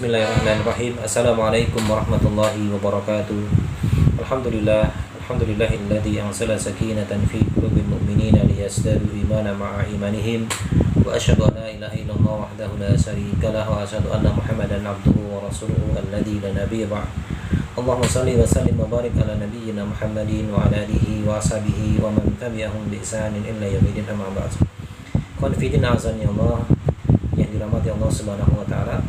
Bismillahirrahmanirrahim. Assalamualaikum warahmatullahi wabarakatuh. Alhamdulillahilladzi anzala sakinatan fi qulubil mu'minina liyazdadu imanan ma'a imanihim wa asyhadu an la ilaha illallah wahdahu la syarika lahu wa asyhadu anna Muhammadan abduhu wa rasuluhu alladzi la nabiyya ba'd. Allahumma shalli wa sallim wa barik ala nabiyyina Muhammadin wa ala alihi wa ashabihi wa man tabi'ahum bi ihsanin ila yaumil amma ba'd. Konfidin azan ya Allah yang dirahmati Allah Subhanahu wa taala.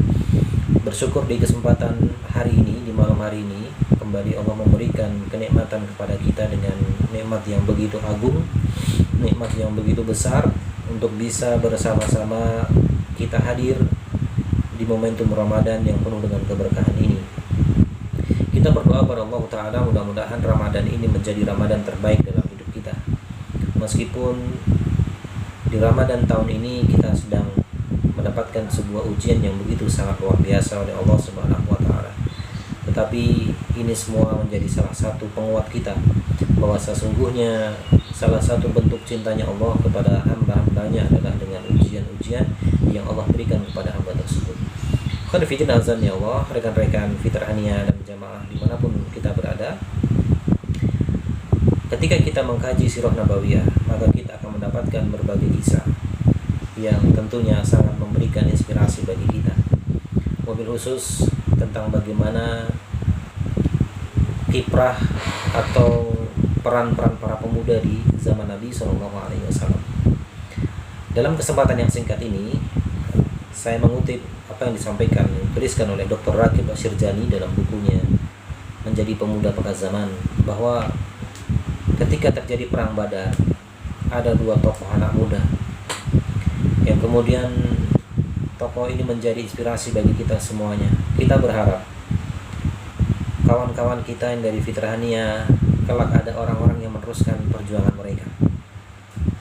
Bersyukur di kesempatan hari ini, di malam hari ini, kembali Allah memberikan kenikmatan kepada kita dengan nikmat yang begitu agung, nikmat yang begitu besar untuk bisa bersama-sama kita hadir di momentum Ramadan yang penuh dengan keberkahan ini. Kita berdoa kepada Allah Ta'ala mudah-mudahan Ramadan ini menjadi Ramadan terbaik dalam hidup kita. Meskipun di Ramadan tahun ini kita sedang mendapatkan sebuah ujian yang begitu sangat luar biasa oleh Allah Subhanahu wa taala. Tetapi ini semua menjadi salah satu penguat kita bahwa sesungguhnya salah satu bentuk cintanya Allah kepada hamba-hambanya adalah dengan ujian-ujian yang Allah berikan kepada hamba tersebut. Khairuddin azan ya Allah, rekan-rekan Fitrahania dan jamaah dimanapun kita berada. Ketika kita mengkaji sirah nabawiyah, maka kita akan mendapatkan berbagai kisah yang tentunya sangat memberikan inspirasi bagi kita. Mobil khusus tentang bagaimana kiprah atau peran-peran para pemuda di zaman Nabi SAW. Dalam kesempatan yang singkat ini, saya mengutip apa yang disampaikan, dituliskan oleh Dr. Rakib Asyirjani dalam bukunya Menjadi Pemuda Pekat Zaman, bahwa ketika terjadi perang Badar, ada dua tokoh anak muda yang kemudian tokoh ini menjadi inspirasi bagi kita semuanya. Kita berharap kawan-kawan kita yang dari Fitrahania kelak ada orang-orang yang meneruskan perjuangan mereka,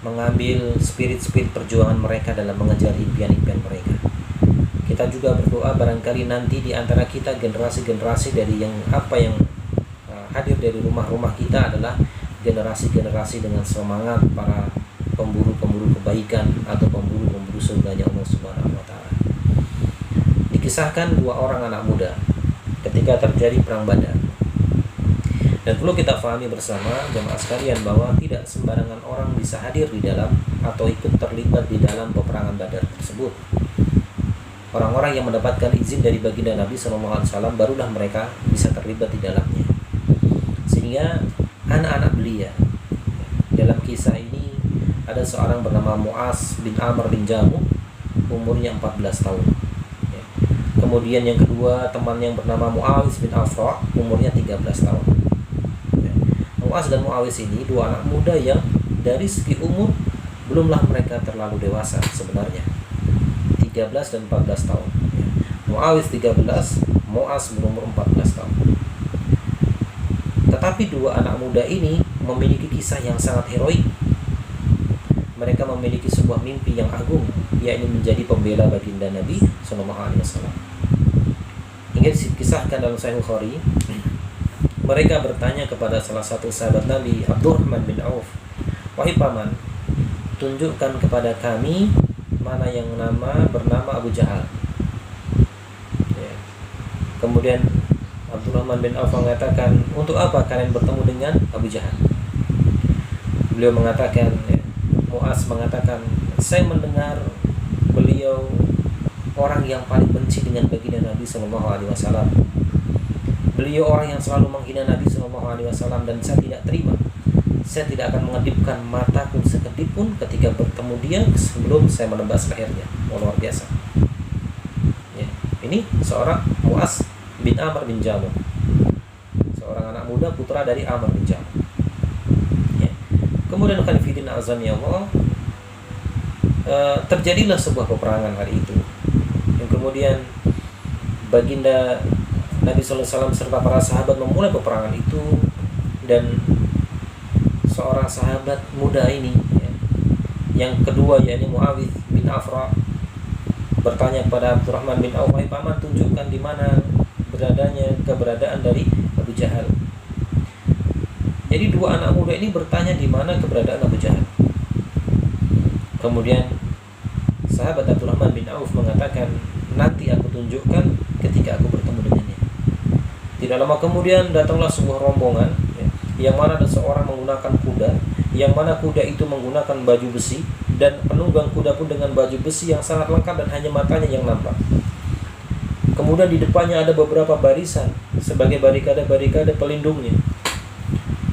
mengambil spirit-spirit perjuangan mereka dalam mengejar impian-impian mereka. Kita juga berdoa barangkali nanti di antara kita generasi-generasi dari yang hadir dari rumah-rumah kita adalah generasi-generasi dengan semangat para pemburu-pemburu kebaikan atau pemburu-pemburu surganya Allah Subhanahu wa taala. Dikisahkan dua orang anak muda ketika terjadi perang Badar. Dan perlu kita fahami bersama jemaah sekalian bahwa tidak sembarangan orang bisa hadir di dalam atau ikut terlibat di dalam peperangan Badar tersebut. Orang-orang yang mendapatkan izin dari baginda Nabi SAW barulah mereka bisa terlibat di dalamnya. Sehingga anak-anak belia dalam kisah ini ada seorang bernama Mu'az bin Amr bin Jamuh, umurnya 14 tahun. Kemudian yang kedua teman yang bernama Mu'awiz bin Afra, umurnya 13 tahun. Mu'az dan Mu'awiz ini dua anak muda yang dari segi umur belumlah mereka terlalu dewasa sebenarnya, 13 dan 14 tahun. Mu'awiz 13, Mu'az berumur 14 tahun. Tetapi dua anak muda ini memiliki kisah yang sangat heroik. Mereka memiliki sebuah mimpi yang agung, yakni menjadi pembela baginda Nabi SAW. Hingga dikisahkan dalam Sahih Bukhari, mereka bertanya kepada salah satu sahabat Nabi, Abdurrahman bin Auf, "Wahai paman, tunjukkan kepada kami mana yang bernama Abu Jahal." Kemudian Abdurrahman bin Auf mengatakan, "Untuk apa kalian bertemu dengan Abu Jahal?" Beliau mengatakan, Mu'az mengatakan, "Saya mendengar beliau orang yang paling benci dengan baginda Nabi SAW. Beliau orang yang selalu menghina Nabi SAW dan saya tidak terima. Saya tidak akan mengedipkan mataku sekedip pun ketika bertemu dia sebelum saya menebas lehernya." Luar biasa. Ya, ini seorang Mu'az bin Amr bin Jamuh, seorang anak muda putra dari Amr bin Jamuh. Kemudian khairuddin azan ya Allah, terjadilah sebuah peperangan hari itu. Yang kemudian baginda Nabi SAW serta para sahabat memulai peperangan itu. Dan seorang sahabat muda ini, yang kedua yakni Mu'awiz bin Afra, bertanya kepada Abdurrahman bin Auf, "Wahai paman, tunjukkan di mana keberadaan dari Abu Jahal." Jadi dua anak muda ini bertanya di mana keberadaan Abu Jahal. Kemudian sahabat Abdurrahman bin Auf mengatakan, nanti aku tunjukkan ketika aku bertemu dengannya. Tidak lama kemudian datanglah sebuah rombongan, ya, yang mana ada seorang menggunakan kuda, yang mana kuda itu menggunakan baju besi, dan penunggang kuda pun dengan baju besi yang sangat lengkap dan hanya matanya yang nampak. Kemudian di depannya ada beberapa barisan sebagai barikade-barikade pelindungnya.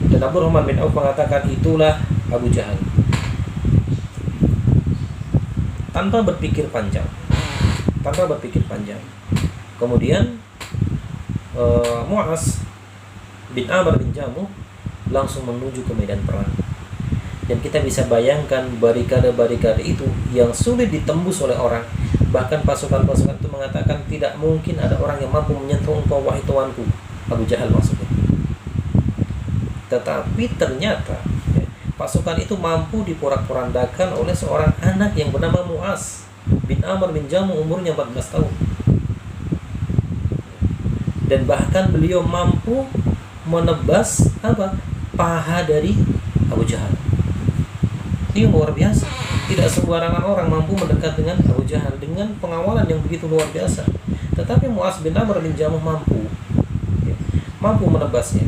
Dan Abdurrahman bin Auf mengatakan, itulah Abu Jahal. Tanpa berpikir panjang. Kemudian Mu'az bin Amr bin Jamuh langsung menuju ke medan perang. Dan kita bisa bayangkan barikade-barikade itu yang sulit ditembus oleh orang. Bahkan pasukan-pasukan itu mengatakan, tidak mungkin ada orang yang mampu menyentuh engkau wahai tuanku. Abu Jahal maksudnya. Tetapi ternyata pasukan itu mampu diporak-porandakan oleh seorang anak yang bernama Mu'az bin Amr bin Jamuh, umurnya 14 tahun. Dan bahkan beliau mampu menebas paha dari Abu Jahal. Ini luar biasa. Tidak sembarangan orang mampu mendekat dengan Abu Jahal dengan pengawalan yang begitu luar biasa. Tetapi Mu'az bin Amr bin Jamuh mampu menebasnya.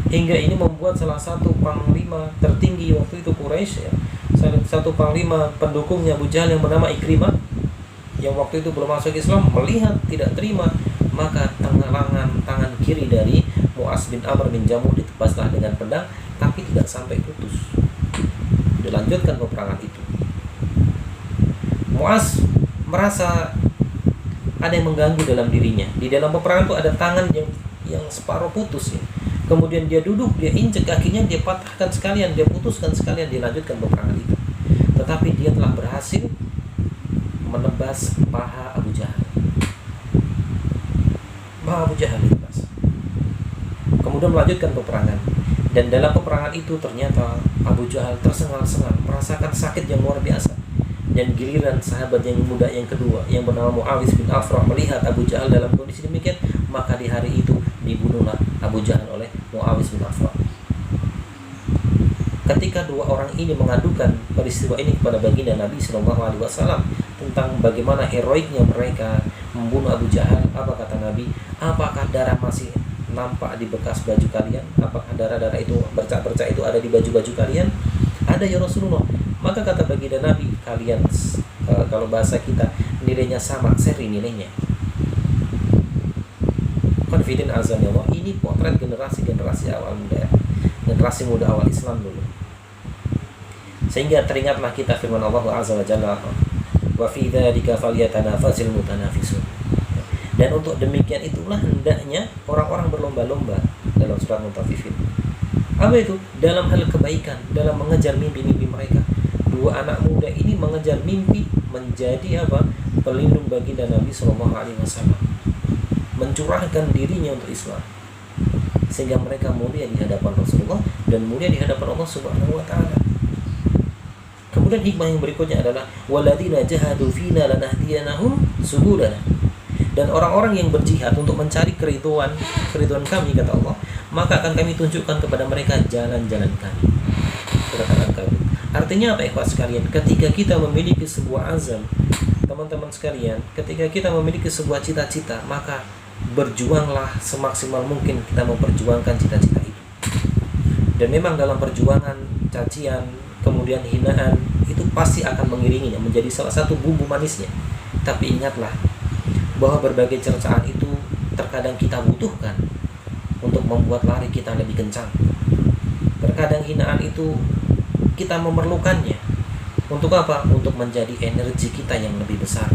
Hingga ini membuat salah satu panglima tertinggi waktu itu Quraisy, ya, salah satu panglima pendukungnya Abu Jahal yang bernama Ikrimah, yang waktu itu belum masuk Islam, melihat tidak terima, maka tangan kiri dari Mu'az bin Amr bin Jamuh ditebaslah dengan pedang, tapi tidak sampai putus. Dilanjutkan peperangan itu. Mu'az merasa ada yang mengganggu dalam dirinya. Di dalam peperangan itu ada tangan yang separuh putus, ya. Kemudian dia duduk, dia injek kakinya, dia patahkan sekalian, dia putuskan sekalian, dilanjutkan peperangan itu. Tetapi dia telah berhasil menebas paha Abu Jahal. Abu Jahal ditebas. Kemudian melanjutkan peperangan. Dan dalam peperangan itu ternyata Abu Jahal tersengal-sengal, merasakan sakit yang luar biasa. Dan giliran sahabat yang muda yang kedua yang bernama Muawiyah bin Afrah melihat Abu Jahal dalam kondisi demikian, maka di hari itu dibunuhlah Abu Jahal oleh Muawiyah bin Afrah. Ketika dua orang ini mengadukan peristiwa ini kepada baginda Nabi SAW tentang bagaimana heroiknya mereka membunuh Abu Jahal, apa kata Nabi? Apakah darah masih nampak di bekas baju kalian? Apakah darah-darah itu, bercak-bercak itu ada di baju-baju kalian? Ada ya Rasulullah. Maka kata baginda Nabi, kalian kalau bahasa kita nilainya sama, seri nilainya. Confident azan ya Allah. Ini potret generasi awal muda, generasi muda awal Islam dulu. Sehingga teringatlah kita firman Allah Azza wa Jalla, wa fi dzalika falyatanafasil mutanafisun. Dan untuk demikian itulah hendaknya orang-orang berlomba-lomba dalam surat Mutaffifin. Apa itu? Dalam hal kebaikan, dalam mengejar mimpi-mimpi mereka. Dua anak muda ini mengejar mimpi menjadi pelindung baginda Nabi SAW, mencurahkan dirinya untuk Islam, sehingga mereka mulia di hadapan Rasulullah dan mulia di hadapan Allah Subhanahu wa taala. Kemudian hikmah yang berikutnya adalah walladzina jahadu fina lanahdiyanahum subulana. Dan orang-orang yang berjihad untuk mencari keriduan kami, kata Allah, maka akan kami tunjukkan kepada mereka jalan-jalan kami. Artinya apa ikhwas sekalian? Ketika kita memiliki sebuah azam, teman-teman sekalian, ketika kita memiliki sebuah cita-cita, maka berjuanglah semaksimal mungkin kita memperjuangkan cita-cita itu. Dan memang dalam perjuangan, cacian, kemudian hinaan, itu pasti akan mengiringinya, menjadi salah satu bumbu manisnya. Tapi ingatlah bahwa berbagai cercaan itu terkadang kita butuhkan untuk membuat lari kita lebih kencang. Terkadang hinaan itu kita memerlukannya. Untuk apa? Untuk menjadi energi kita yang lebih besar.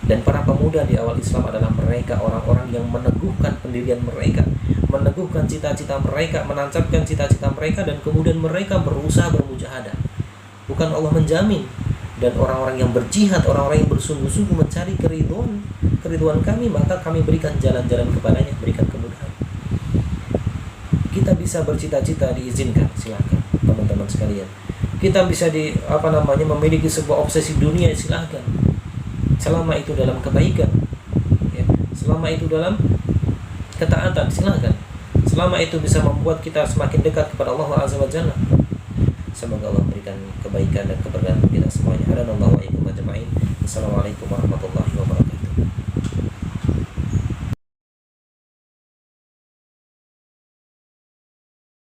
Dan para pemuda di awal Islam adalah mereka orang-orang yang meneguhkan pendirian mereka, meneguhkan cita-cita mereka, menancapkan cita-cita mereka, dan kemudian mereka berusaha bermujahadah. Bukan Allah menjamin. Dan orang-orang yang berjihad, orang-orang yang bersungguh-sungguh mencari keriduan kami, maka kami berikan jalan-jalan kepadanya, berikan kemudahan. Kita bisa bercita-cita, diizinkan, silakan teman-teman sekalian. Kita bisa memiliki sebuah obsesi dunia, silakan. Selama itu dalam kebaikan, ya. Selama itu dalam ketaatan, silakan. Selama itu bisa membuat kita semakin dekat kepada Allah Azza wa Jalla. Semoga Allah memberikan kebaikan dan keberkahan kita semuanya. Assalamualaikum warahmatullahi wabarakatuh.